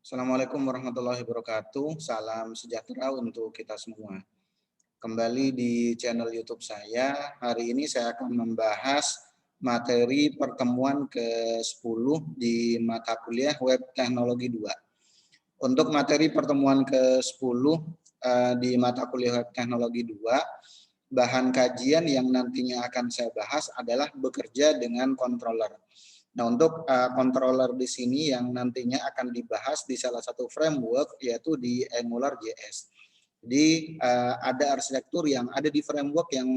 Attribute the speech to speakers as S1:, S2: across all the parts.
S1: Assalamualaikum warahmatullahi wabarakatuh. Salam sejahtera untuk kita semua. Kembali di channel YouTube saya. Hari ini saya akan membahas materi pertemuan ke-10 di mata kuliah Web Teknologi 2. Untuk materi pertemuan ke-10 di mata kuliah Web Teknologi 2, bahan kajian yang nantinya akan saya bahas adalah bekerja dengan controller. Nah, untuk controller di sini yang nantinya akan dibahas di salah satu framework yaitu di AngularJS. Jadi ada arsitektur yang ada di framework yang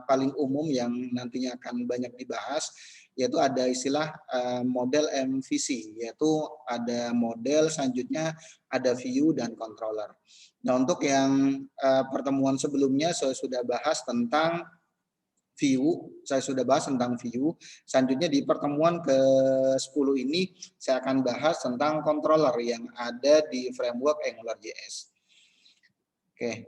S1: paling umum yang nantinya akan banyak dibahas, yaitu ada istilah model MVC, yaitu ada model, selanjutnya ada view dan controller. Nah, untuk yang pertemuan sebelumnya saya sudah bahas tentang view, Selanjutnya di pertemuan ke-10 ini saya akan bahas tentang controller yang ada di framework AngularJS. Oke.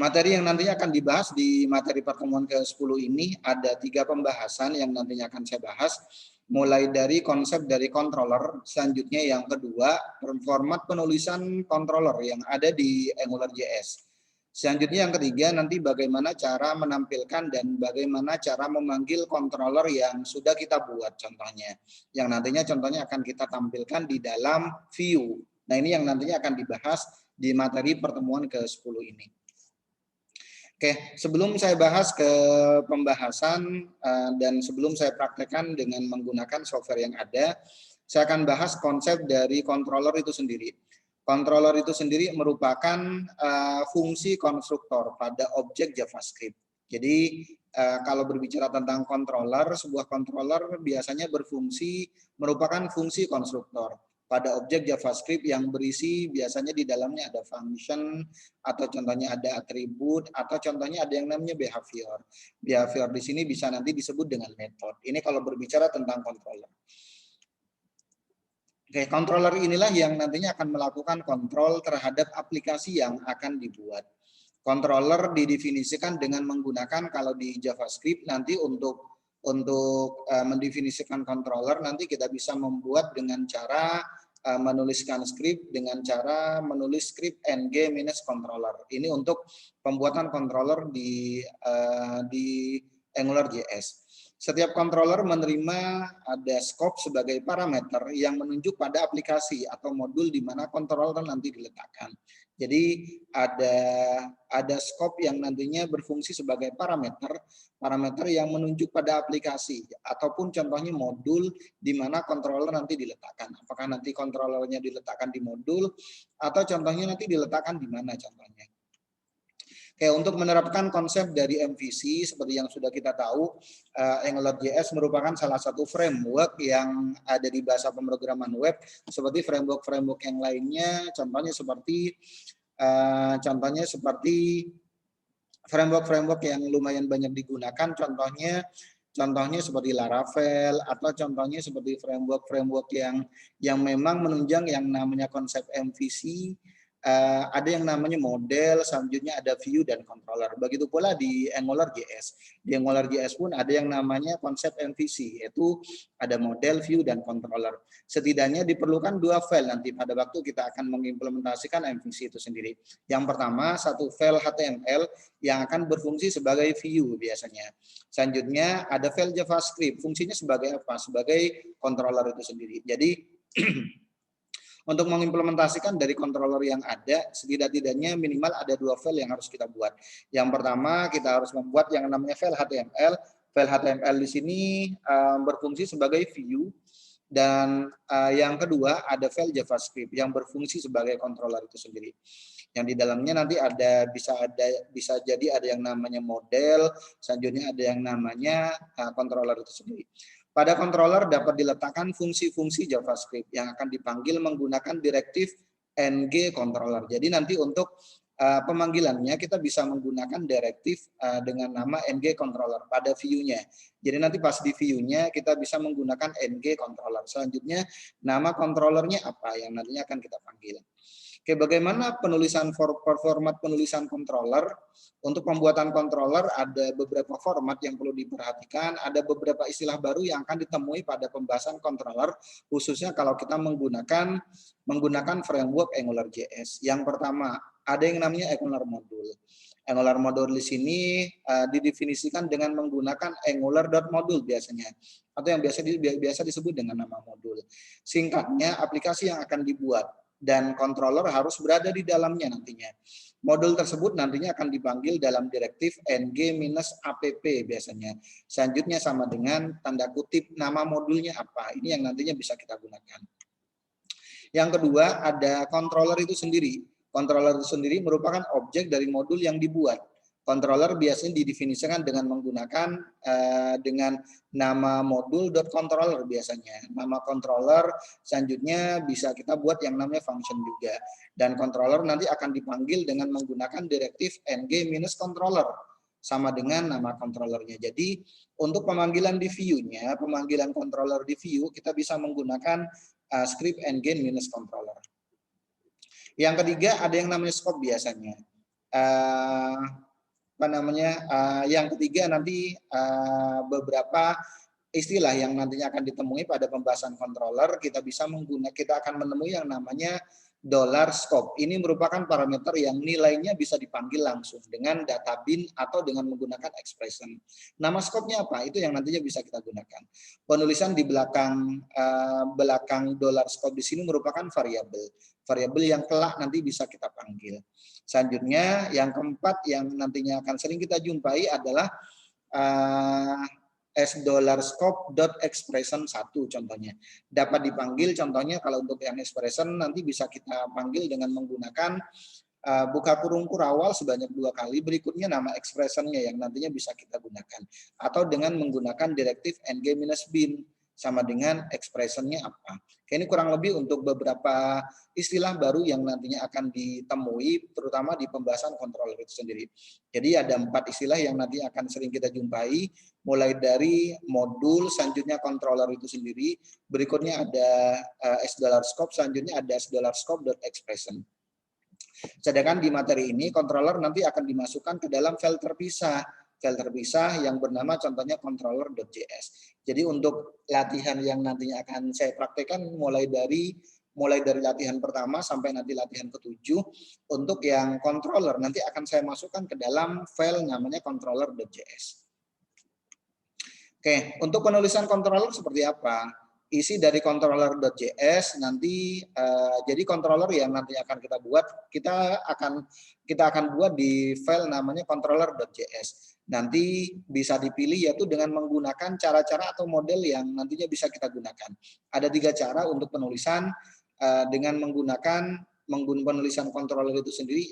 S1: Materi yang nantinya akan dibahas di materi pertemuan ke-10 ini ada 3 pembahasan yang nantinya akan saya bahas. Mulai dari konsep dari controller, selanjutnya yang kedua, format penulisan controller yang ada di AngularJS. Selanjutnya yang ketiga, nanti bagaimana cara menampilkan dan bagaimana cara memanggil controller yang sudah kita buat contohnya. Yang nantinya contohnya akan kita tampilkan di dalam view. Nah, ini yang nantinya akan dibahas di materi pertemuan ke-10 ini. Oke, sebelum saya bahas ke pembahasan dan sebelum saya praktekkan dengan menggunakan software yang ada, saya akan bahas konsep dari controller itu sendiri. Controller itu sendiri merupakan fungsi konstruktor pada objek JavaScript. Jadi kalau berbicara tentang controller, sebuah controller biasanya berfungsi merupakan fungsi konstruktor pada objek JavaScript yang berisi biasanya di dalamnya ada function atau contohnya ada atribut atau contohnya ada yang namanya behavior. Behavior di sini bisa nanti disebut dengan method. Ini kalau berbicara tentang controller. Oke, controller inilah yang nantinya akan melakukan kontrol terhadap aplikasi yang akan dibuat. Controller didefinisikan dengan menggunakan kalau di JavaScript nanti untuk mendefinisikan controller nanti kita bisa membuat dengan cara menuliskan script dengan cara menulis script ng-controller. Ini untuk pembuatan controller di AngularJS. Setiap controller menerima ada scope sebagai parameter yang menunjuk pada aplikasi atau modul di mana controller nanti diletakkan. Jadi ada scope yang nantinya berfungsi sebagai parameter yang menunjuk pada aplikasi ataupun contohnya modul di mana controller nanti diletakkan. Apakah nanti controllernya diletakkan di modul atau contohnya nanti diletakkan di mana contohnya. Oke, untuk menerapkan konsep dari MVC seperti yang sudah kita tahu, AngularJS merupakan salah satu framework yang ada di bahasa pemrograman web seperti framework yang lainnya, contohnya seperti framework yang lumayan banyak digunakan, contohnya seperti Laravel atau contohnya seperti framework yang memang menunjang yang namanya konsep MVC. Ada yang namanya model, selanjutnya ada view dan controller. Begitu pula di AngularJS. Di AngularJS pun ada yang namanya konsep MVC, yaitu ada model, view, dan controller. Setidaknya diperlukan 2 file nanti pada waktu kita akan mengimplementasikan MVC itu sendiri. Yang pertama, satu file HTML yang akan berfungsi sebagai view biasanya. Selanjutnya ada file JavaScript, fungsinya sebagai apa? Sebagai controller itu sendiri. Jadi untuk mengimplementasikan dari controller yang ada, setidak-tidaknya minimal ada 2 file yang harus kita buat. Yang pertama, kita harus membuat yang namanya file HTML. File HTML di sini berfungsi sebagai view. Dan yang kedua, ada file JavaScript yang berfungsi sebagai controller itu sendiri. Yang di dalamnya nanti bisa jadi ada yang namanya model, selanjutnya ada yang namanya controller itu sendiri. Pada controller dapat diletakkan fungsi-fungsi JavaScript yang akan dipanggil menggunakan direktif ng-controller. Jadi nanti untuk pemanggilannya kita bisa menggunakan direktif dengan nama ng-controller pada view-nya. Jadi nanti pas di view-nya kita bisa menggunakan ng-controller. Selanjutnya nama controllernya apa yang nantinya akan kita panggil. Oke, bagaimana format penulisan controller? Untuk pembuatan controller ada beberapa format yang perlu diperhatikan, ada beberapa istilah baru yang akan ditemui pada pembahasan controller, khususnya kalau kita menggunakan menggunakan framework AngularJS. Yang pertama, ada yang namanya Angular Module. Angular Module di sini didefinisikan dengan menggunakan angular.module biasanya, atau yang biasa disebut dengan nama modul. Singkatnya, aplikasi yang akan dibuat dan controller harus berada di dalamnya nantinya. Modul tersebut nantinya akan dipanggil dalam direktif ng-app biasanya. Selanjutnya sama dengan tanda kutip nama modulnya apa. Ini yang nantinya bisa kita gunakan. Yang kedua, ada controller itu sendiri. Controller itu sendiri merupakan objek dari modul yang dibuat. Controller biasanya didefinisikan dengan menggunakan dengan nama modul.controller biasanya. Nama controller selanjutnya bisa kita buat yang namanya function juga. Dan controller nanti akan dipanggil dengan menggunakan direktif ng-controller sama dengan nama controllernya. Jadi untuk pemanggilan di view-nya, pemanggilan controller di view kita bisa menggunakan script ng-controller. Yang ketiga ada yang namanya scope biasanya. Yang ketiga nanti beberapa istilah yang nantinya akan ditemui pada pembahasan controller, kita akan menemui yang namanya $scope. Ini merupakan parameter yang nilainya bisa dipanggil langsung dengan data bin atau dengan menggunakan expression. Nama scope-nya apa? Itu yang nantinya bisa kita gunakan. Penulisan di belakang $scope di sini merupakan variabel yang kelak nanti bisa kita panggil. Selanjutnya yang keempat yang nantinya akan sering kita jumpai adalah $scope.expression 1 contohnya. Dapat dipanggil contohnya kalau untuk yang expression nanti bisa kita panggil dengan menggunakan buka kurung kurawal sebanyak 2 kali, berikutnya nama expressionnya yang nantinya bisa kita gunakan. Atau dengan menggunakan direktif ng-bin sama dengan expressionnya apa. Ini kurang lebih untuk beberapa istilah baru yang nantinya akan ditemui terutama di pembahasan controller itu sendiri. Jadi ada 4 istilah yang nanti akan sering kita jumpai, mulai dari modul, selanjutnya controller itu sendiri, berikutnya ada $scope, selanjutnya ada $scope.expression. Sedangkan di materi ini controller nanti akan dimasukkan ke dalam file terpisah yang bernama contohnya controller.js. Jadi untuk latihan yang nantinya akan saya praktekkan mulai dari latihan pertama sampai nanti latihan ke-7, untuk yang controller nanti akan saya masukkan ke dalam file namanya controller.js. Oke, untuk penulisan controller seperti apa? Isi dari controller.js nanti jadi controller yang nanti akan kita buat, kita akan buat di file namanya controller.js. Nanti bisa dipilih yaitu dengan menggunakan cara-cara atau model yang nantinya bisa kita gunakan. Ada 3 cara untuk penulisan dengan menggunakan penulisan controller itu sendiri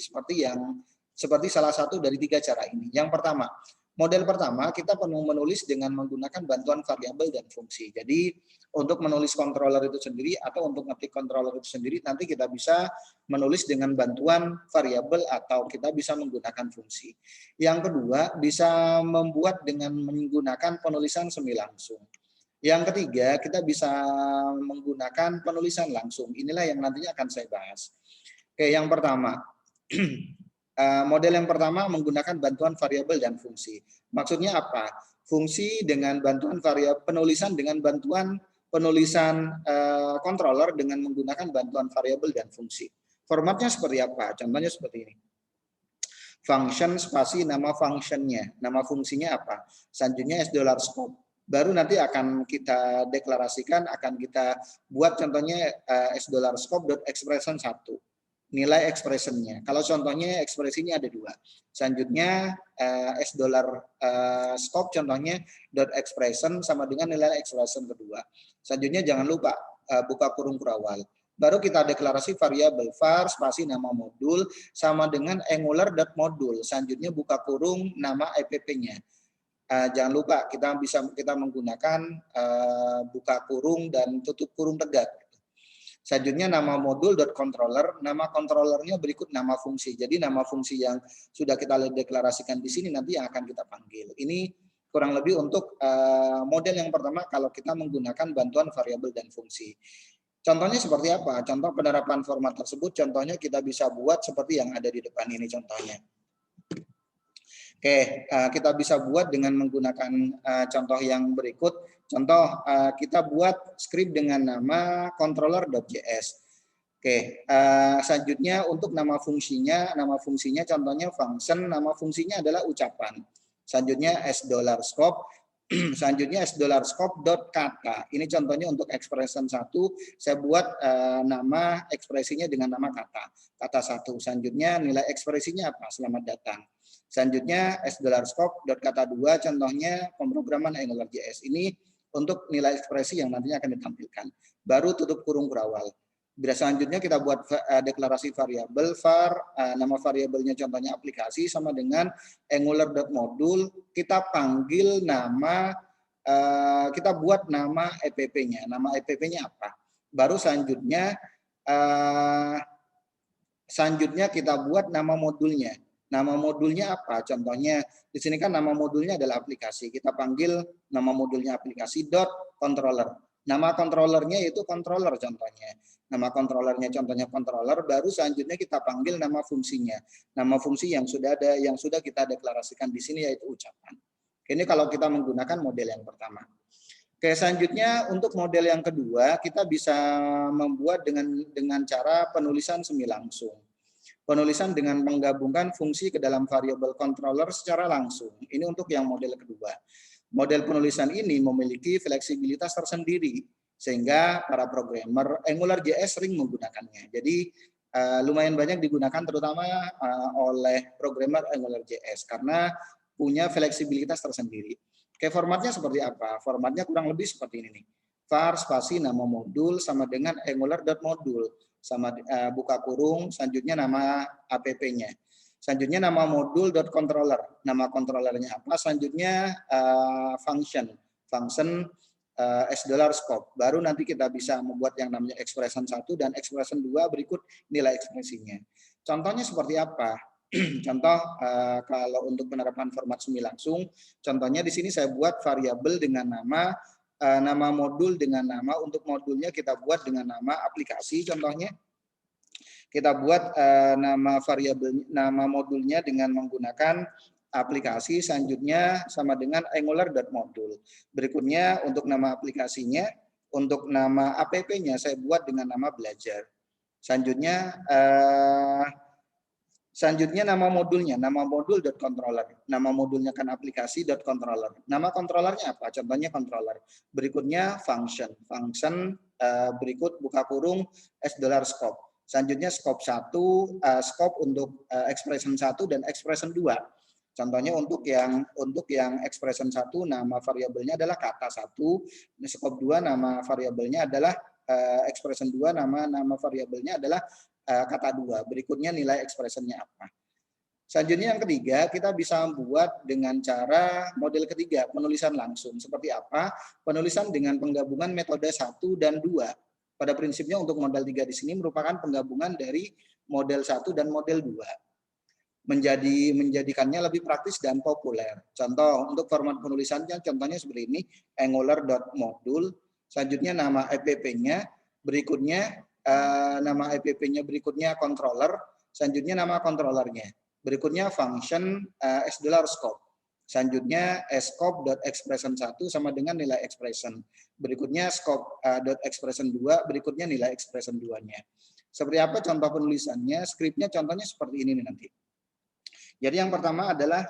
S1: seperti salah satu dari 3 cara ini. Yang pertama, model pertama kita perlu menulis dengan menggunakan bantuan variabel dan fungsi. Jadi untuk menulis controller itu sendiri atau untuk ngetik controller itu sendiri nanti kita bisa menulis dengan bantuan variabel atau kita bisa menggunakan fungsi. Yang kedua bisa membuat dengan menggunakan penulisan semi langsung. Yang ketiga kita bisa menggunakan penulisan langsung. Inilah yang nantinya akan saya bahas. Oke, yang pertama. Model yang pertama menggunakan bantuan variabel dan fungsi. Maksudnya apa? Fungsi dengan bantuan penulisan dengan bantuan penulisan controller dengan menggunakan bantuan variabel dan fungsi. Formatnya seperti apa? Contohnya seperti ini. Function spasi nama functionnya, nama fungsinya apa? Selanjutnya $scope. Baru nanti akan kita deklarasikan, akan kita buat contohnya $scope.expression 1. Nilai expressionnya. Kalau contohnya ekspresinya ada 2. Selanjutnya $scope contohnya .expression sama dengan nilai expression kedua. Selanjutnya jangan lupa buka kurung kurawal. Baru kita deklarasi variabel var spasi nama modul sama dengan angular.module. Selanjutnya buka kurung nama app-nya. Jangan lupa kita menggunakan buka kurung dan tutup kurung tegak. Selanjutnya nama modul.controller, nama controllernya berikut nama fungsi. Jadi nama fungsi yang sudah kita deklarasikan di sini nanti yang akan kita panggil. Ini kurang lebih untuk model yang pertama kalau kita menggunakan bantuan variabel dan fungsi. Contohnya seperti apa? Contoh penerapan format tersebut contohnya kita bisa buat seperti yang ada di depan ini contohnya. Oke, kita bisa buat dengan menggunakan contoh yang berikut. Contoh kita buat script dengan nama controller.js. Oke, selanjutnya untuk nama fungsinya contohnya function, nama fungsinya adalah ucapan. Selanjutnya $scope, selanjutnya $scope dot kata. Ini contohnya untuk expression 1, saya buat nama ekspresinya dengan nama kata 1. Selanjutnya nilai ekspresinya apa? Selamat datang. Selanjutnya $scope dot kata 2, contohnya pemrograman AngularJS. Ini untuk nilai ekspresi yang nantinya akan ditampilkan. Baru tutup kurung kurawal. Bila selanjutnya kita buat deklarasi variabel var, nama variabelnya contohnya aplikasi sama dengan angular.module, kita panggil nama, kita buat nama EPP-nya. Nama EPP-nya apa? Baru selanjutnya kita buat nama modulnya. Nama modulnya apa? Contohnya di sini kan nama modulnya adalah aplikasi. Kita panggil nama modulnya aplikasi dot controller. Nama controllernya itu controller contohnya. Nama controllernya contohnya controller, baru selanjutnya kita panggil nama fungsinya. Nama fungsi yang sudah ada, yang sudah kita deklarasikan di sini yaitu ucapan. Ini kalau kita menggunakan model yang pertama. Oke, selanjutnya untuk model yang kedua, kita bisa membuat dengan cara penulisan semi langsung. Penulisan dengan menggabungkan fungsi ke dalam variabel controller secara langsung. Ini untuk yang model kedua. Model penulisan ini memiliki fleksibilitas tersendiri, sehingga para programmer AngularJS sering menggunakannya. Jadi lumayan banyak digunakan terutama oleh programmer AngularJS karena punya fleksibilitas tersendiri. Oke, formatnya seperti apa? Formatnya kurang lebih seperti ini nih. var spasi nama modul sama dengan angular.module sama buka kurung, selanjutnya nama app-nya. Selanjutnya nama modul.controller. Nama controllernya apa? Selanjutnya function $scope. Baru nanti kita bisa membuat yang namanya expression 1 dan expression 2 berikut nilai ekspresinya. Contohnya seperti apa? Contoh kalau untuk penerapan format semi langsung, contohnya di sini saya buat variabel dengan nama modul dengan nama, untuk modulnya kita buat dengan nama aplikasi contohnya. Kita buat nama modulnya dengan menggunakan aplikasi, selanjutnya sama dengan angular.module. Berikutnya untuk nama aplikasinya, untuk nama app-nya saya buat dengan nama belajar. Selanjutnya nama modulnya, nama modul.controller. Nama modulnya kan aplikasi.controller. Nama controllernya apa? Contohnya controller. Berikutnya function berikut buka kurung $scope. Selanjutnya scope 1, scope untuk expression 1 dan expression 2. Contohnya untuk yang expression 1 nama variabelnya adalah kata 1, scope 2 nama variabelnya adalah expression 2 nama variabelnya adalah kata 2. Berikutnya nilai expressionnya apa. Selanjutnya yang ketiga, kita bisa membuat dengan cara model ketiga, penulisan langsung. Seperti apa? Penulisan dengan penggabungan metode 1 dan 2. Pada prinsipnya untuk model 3 di sini merupakan penggabungan dari model 1 dan model 2. Menjadikannya lebih praktis dan populer. Contoh untuk format penulisannya contohnya seperti ini, angular.module, selanjutnya nama app-nya, berikutnya nama app-nya berikutnya controller, selanjutnya nama controllernya. Berikutnya function $scope. Selanjutnya scope.expression 1 sama dengan nilai expression. Berikutnya scope.expression 2, berikutnya nilai expression 2-nya. Seperti apa contoh penulisannya? Skripnya contohnya seperti ini nanti. Jadi yang pertama adalah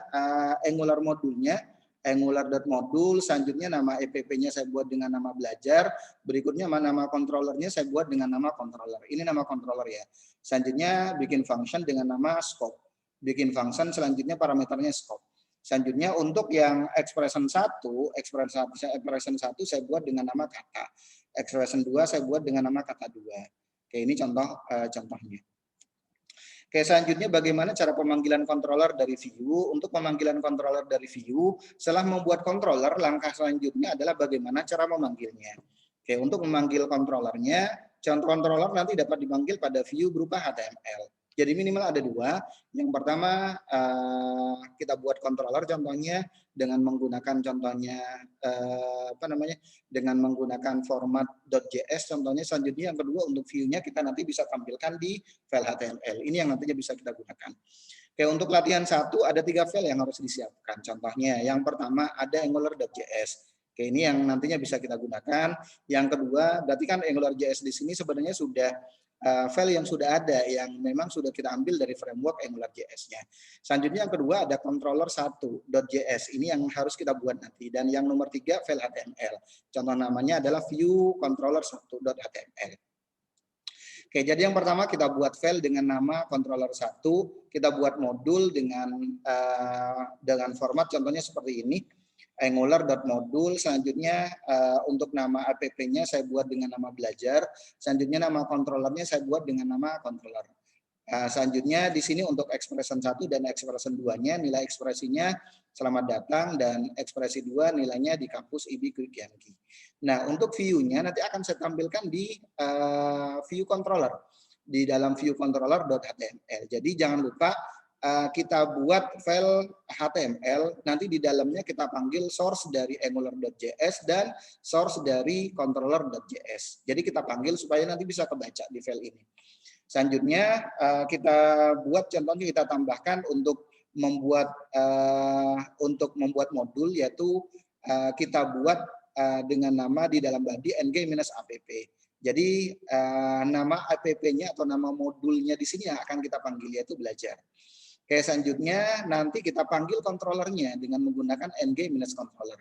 S1: Angular modulnya, angular.module, selanjutnya nama EPP-nya saya buat dengan nama belajar, berikutnya nama controllernya saya buat dengan nama controller. Ini nama controller ya. Selanjutnya bikin function dengan nama scope. Bikin function selanjutnya parameternya scope. Selanjutnya untuk yang expression 1 saya buat dengan nama kata. Expression 2 saya buat dengan nama kata 2. Oke, ini contohnya. Oke, selanjutnya bagaimana cara pemanggilan controller dari view? Untuk pemanggilan controller dari view, setelah membuat controller, langkah selanjutnya adalah bagaimana cara memanggilnya. Oke, untuk memanggil controllernya, contoh controller nanti dapat dipanggil pada view berupa HTML. Jadi minimal ada 2. Yang pertama kita buat controller contohnya dengan menggunakan dengan menggunakan format .js contohnya. Selanjutnya yang kedua untuk view-nya kita nanti bisa tampilkan di file HTML. Ini yang nantinya bisa kita gunakan. Oke, untuk latihan 1 ada 3 file yang harus disiapkan. Contohnya yang pertama ada angular.js. Oke, ini yang nantinya bisa kita gunakan. Yang kedua, berarti kan AngularJS di sini sebenarnya sudah file yang sudah ada, yang memang sudah kita ambil dari framework AngularJS-nya. Selanjutnya yang kedua ada controller1.js. Ini yang harus kita buat nanti. Dan yang nomor 3 file HTML. Contoh namanya adalah view controller1.html. Oke, jadi yang pertama kita buat file dengan nama controller1, kita buat modul dengan format contohnya seperti ini, angular.modul. Selanjutnya untuk nama app-nya saya buat dengan nama belajar, selanjutnya nama controllernya saya buat dengan nama controller. Selanjutnya di sini untuk expression 1 dan expression 2-nya nilai ekspresinya selamat datang dan ekspresi 2 nilainya di kampus IB Quick Yankee. Nah, untuk view-nya nanti akan saya tampilkan di view controller, di dalam view controller.html. Jadi jangan lupa kita buat file HTML, nanti di dalamnya kita panggil source dari angular.js dan source dari controller.js. Jadi kita panggil supaya nanti bisa kebaca di file ini. Selanjutnya kita buat contohnya, kita tambahkan untuk membuat modul, yaitu kita buat dengan nama di dalam body ng-app. Jadi nama app-nya atau nama modulnya di sini yang akan kita panggil yaitu belajar. Oke, selanjutnya nanti kita panggil controllernya dengan menggunakan ng-controller.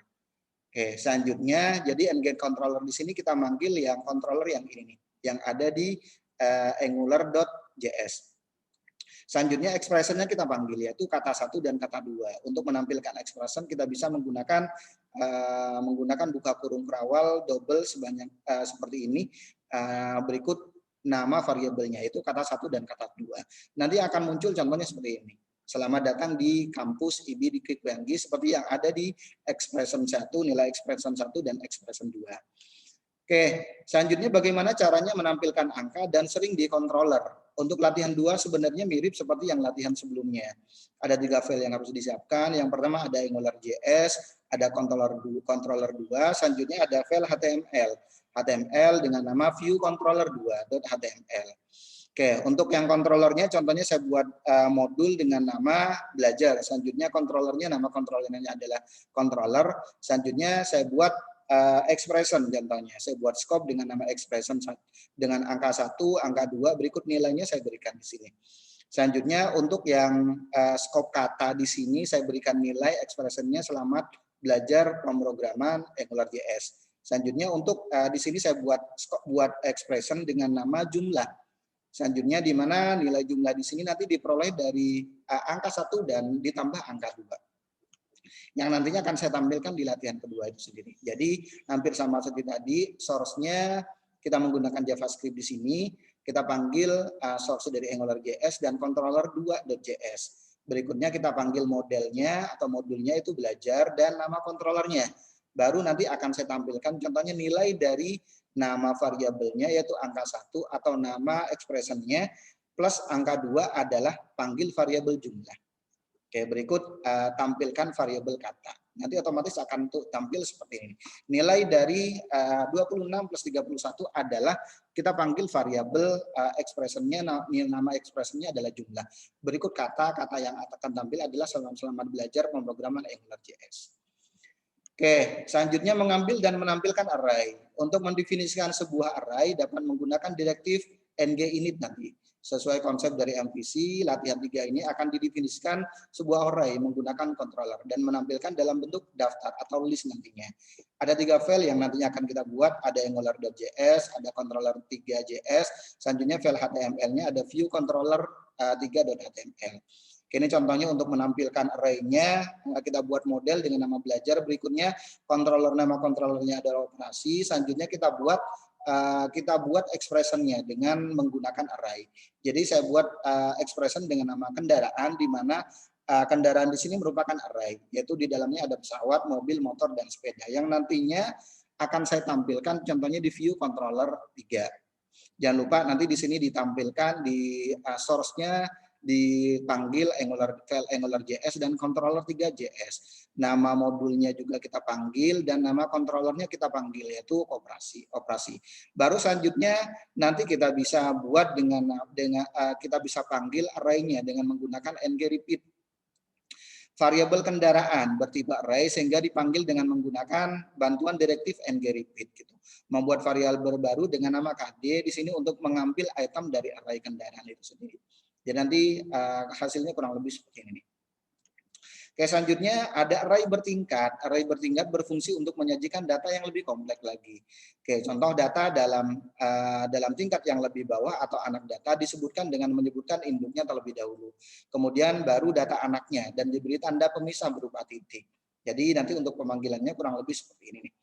S1: Oke, selanjutnya jadi ng-controller di sini kita manggil yang controller yang ini nih, yang ada di angular.js. Selanjutnya expressionnya kita panggil yaitu kata 1 dan kata 2. Untuk menampilkan expression kita bisa menggunakan buka kurung kerawal double sebanyak seperti ini. Berikut nama variabelnya itu kata 1 dan kata 2. Nanti akan muncul contohnya seperti ini. Selamat datang di kampus IB di Quick Yankee, seperti yang ada di expression 1, nilai expression 1 dan expression 2. Oke, selanjutnya bagaimana caranya menampilkan angka dan sering di controller. Untuk latihan 2 sebenarnya mirip seperti yang latihan sebelumnya. Ada 3 file yang harus disiapkan. Yang pertama ada AngularJS, ada controller 2, selanjutnya ada file HTML dengan nama view controller2.html. Oke, untuk yang controllernya contohnya saya buat modul dengan nama belajar. Selanjutnya controllernya, nama controllernya adalah controller. Selanjutnya saya buat expression contohnya. Saya buat scope dengan nama expression dengan angka 1, angka 2, berikut nilainya saya berikan di sini. Selanjutnya untuk yang scope kata di sini saya berikan nilai expressionnya selamat belajar pemrograman AngularJS. Selanjutnya untuk di sini saya buat expression dengan nama jumlah. Selanjutnya di mana nilai jumlah di sini nanti diperoleh dari angka 1 dan ditambah angka 2. Yang nantinya akan saya tampilkan di latihan kedua itu sendiri. Jadi hampir sama seperti tadi, source-nya kita menggunakan JavaScript di sini, kita panggil source dari AngularJS dan controller2.js. Berikutnya kita panggil modelnya atau modulnya itu belajar dan nama controllernya. Baru nanti akan saya tampilkan contohnya nilai dari nama variabelnya yaitu angka 1 atau nama expression-nya plus angka 2 adalah panggil variabel jumlah. Oke, berikut tampilkan variabel kata. Nanti otomatis akan tampil seperti ini. Nilai dari 26 plus 31 adalah kita panggil variabel expression-nya, nama expression-nya adalah jumlah. Berikut kata yang akan tampil adalah selamat belajar pemrograman AngularJS. Oke, selanjutnya mengambil dan menampilkan array. Untuk mendefinisikan sebuah array dapat menggunakan direktif ng-init nanti. Sesuai konsep dari MVC, latihan 3 ini akan didefinisikan sebuah array menggunakan controller dan menampilkan dalam bentuk daftar atau list nantinya. Ada 3 file yang nantinya akan kita buat, ada angular.js, ada controller3.js, selanjutnya file HTML-nya ada view controller3.html. Ini contohnya untuk menampilkan array-nya, kita buat model dengan nama belajar, berikutnya nama controllernya adalah operasi, selanjutnya kita buat expression-nya dengan menggunakan array. Jadi saya buat expression dengan nama kendaraan, di mana kendaraan di sini merupakan array, yaitu di dalamnya ada pesawat, mobil, motor, dan sepeda, yang nantinya akan saya tampilkan contohnya di view controller 3. Jangan lupa nanti di sini ditampilkan di source-nya, dipanggil file AngularJS dan controller3.js. Nama modulnya juga kita panggil dan nama controllernya kita panggil yaitu operasi. Baru selanjutnya nanti kita bisa buat kita bisa panggil array-nya dengan menggunakan ng-repeat. Variabel kendaraan bertipe array sehingga dipanggil dengan menggunakan bantuan directive and repeat gitu. Membuat variabel baru dengan nama KD di sini untuk mengambil item dari array kendaraan itu sendiri. Jadi nanti hasilnya kurang lebih seperti ini. Oke, selanjutnya ada array bertingkat. Array bertingkat berfungsi untuk menyajikan data yang lebih kompleks lagi. Oke, contoh data dalam tingkat yang lebih bawah atau anak data disebutkan dengan menyebutkan induknya terlebih dahulu. Kemudian baru data anaknya dan diberi tanda pemisah berupa titik. Jadi nanti untuk pemanggilannya kurang lebih seperti ini nih.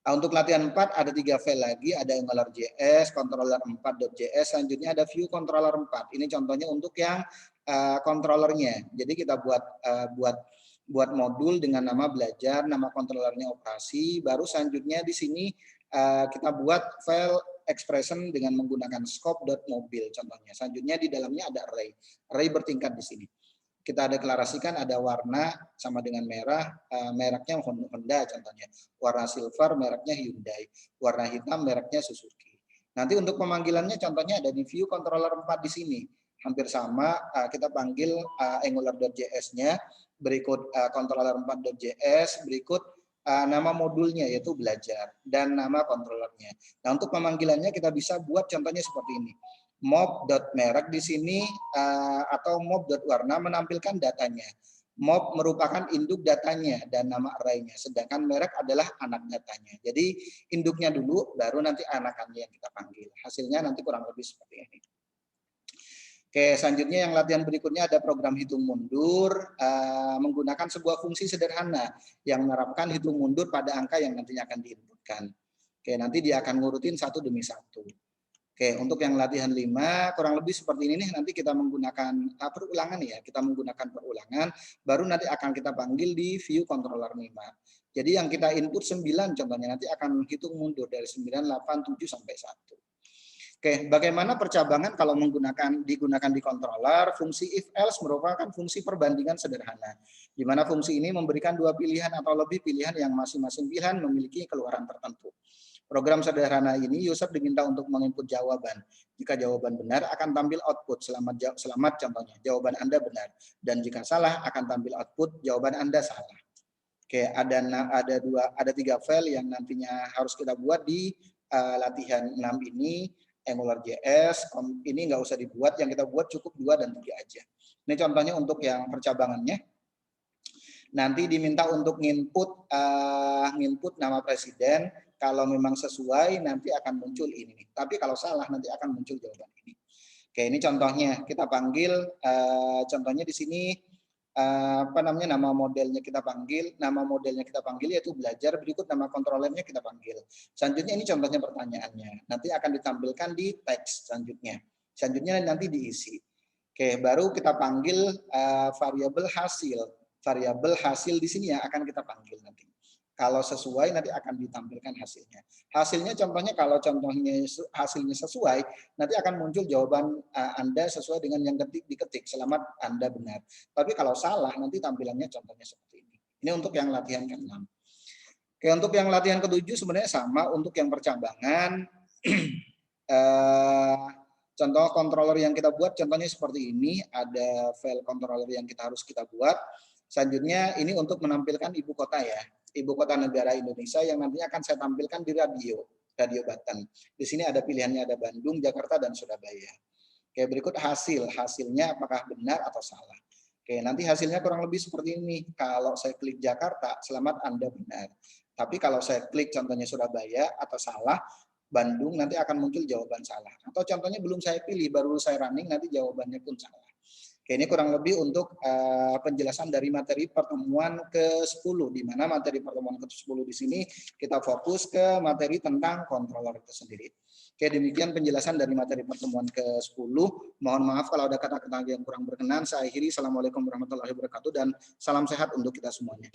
S1: Untuk latihan 4 ada 3 file lagi, ada Angular.js, controller4.js, selanjutnya ada view controller 4. Ini contohnya untuk yang controllernya. Jadi kita buat modul dengan nama belajar, nama controllernya operasi, baru selanjutnya di sini kita buat file expression dengan menggunakan scope.mobile contohnya. Selanjutnya di dalamnya ada array bertingkat di sini. Kita deklarasikan ada warna sama dengan merah, mereknya Honda contohnya. Warna silver mereknya Hyundai. Warna hitam mereknya Suzuki. Nanti untuk pemanggilannya contohnya ada di view controller 4 di sini. Hampir sama, kita panggil Angular.js-nya, berikut controller4.js, berikut nama modulnya yaitu belajar, dan nama controllernya. Nah untuk pemanggilannya kita bisa buat contohnya seperti ini. Mob.merek di sini atau mob.warna menampilkan datanya. Mob merupakan induk datanya dan nama array-nya, sedangkan merek adalah anak datanya. Jadi induknya dulu, baru nanti anakannya yang kita panggil. Hasilnya nanti kurang lebih seperti ini. Oke, selanjutnya yang latihan berikutnya ada program hitung mundur menggunakan sebuah fungsi sederhana yang menerapkan hitung mundur pada angka yang nantinya akan diinputkan. Oke, nanti dia akan ngurutin satu demi satu. Oke, untuk yang latihan 5 kurang lebih seperti ini nih, nanti kita menggunakan perulangan ya, kita menggunakan perulangan, baru nanti akan kita panggil di view controller 5. Jadi yang kita input 9 contohnya, nanti akan hitung mundur dari 9, 8, 7 sampai 1. Oke, bagaimana percabangan kalau digunakan di controller? Fungsi if else merupakan fungsi perbandingan sederhana, di mana fungsi ini memberikan dua pilihan atau lebih pilihan yang masing-masing pilihan memiliki keluaran tertentu. Program sederhana ini user diminta untuk menginput jawaban. Jika jawaban benar akan tampil output selamat contohnya jawaban Anda benar, dan jika salah akan tampil output jawaban Anda salah. Oke, ada 3 file yang nantinya harus kita buat di latihan 6 ini. Angular.js ini nggak usah dibuat, yang kita buat cukup 2 dan 3 aja. Ini contohnya untuk yang percabangannya. Nanti diminta untuk nginput nama presiden. Kalau memang sesuai nanti akan muncul ini. Tapi kalau salah nanti akan muncul jawaban ini. Oke, ini contohnya kita panggil. Contohnya di sini nama modelnya kita panggil. Nama modelnya kita panggil yaitu belajar. Berikut nama kontrolernya kita panggil. Selanjutnya ini contohnya pertanyaannya. Nanti akan ditampilkan di teks selanjutnya. Selanjutnya nanti diisi. Oke, baru kita panggil variabel hasil. Variabel hasil di sini yang akan kita panggil nanti. Kalau sesuai nanti akan ditampilkan hasilnya. Hasilnya contohnya kalau contohnya hasilnya sesuai, nanti akan muncul jawaban Anda sesuai dengan yang diketik. Selamat Anda benar. Tapi kalau salah nanti tampilannya contohnya seperti ini. Ini untuk yang latihan ke-6. Oke, untuk yang latihan ke-7 sebenarnya sama untuk yang percabangan. Contoh controller yang kita buat contohnya seperti ini. Ada file controller yang harus kita buat. Selanjutnya ini untuk menampilkan ibu kota ya. Ibu kota negara Indonesia yang nantinya akan saya tampilkan di radio button. Di sini ada pilihannya, ada Bandung, Jakarta, dan Surabaya. Oke, berikut hasilnya apakah benar atau salah. Oke, nanti hasilnya kurang lebih seperti ini. Kalau saya klik Jakarta, selamat Anda benar. Tapi kalau saya klik contohnya Surabaya atau salah, Bandung, nanti akan muncul jawaban salah. Atau contohnya belum saya pilih, baru saya running, nanti jawabannya pun salah. Oke, ini kurang lebih untuk penjelasan dari materi pertemuan ke-10, di mana materi pertemuan ke-10 di sini kita fokus ke materi tentang controller itu sendiri. Oke, demikian penjelasan dari materi pertemuan ke-10. Mohon maaf kalau ada kata-kata yang kurang berkenan. Saya akhiri. Assalamualaikum warahmatullahi wabarakatuh dan salam sehat untuk kita semuanya.